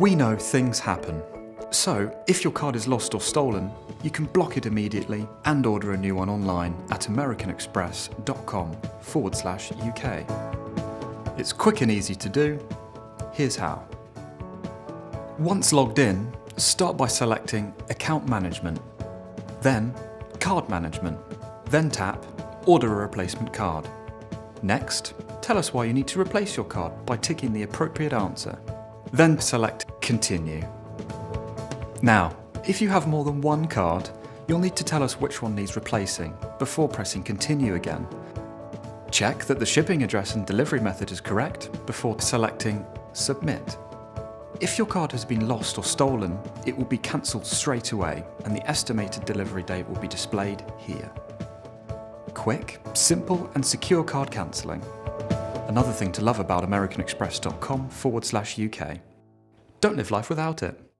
We know things happen. So, if your card is lost or stolen, you can block it immediately and order a new one online at americanexpress.com/UK. It's quick and easy to do. Here's how. Once logged in, start by selecting Account Management, then Card Management, then tap Order a Replacement Card. Next, tell us why you need to replace your card by ticking the appropriate answer. Then select Continue. Now, if you have more than one card, you'll need to tell us which one needs replacing before pressing Continue again. Check that the shipping address and delivery method is correct before selecting Submit. If your card has been lost or stolen, it will be cancelled straight away and the estimated delivery date will be displayed here. Quick, simple and secure card cancelling. Another thing to love about americanexpress.com/UK. Don't live life without it.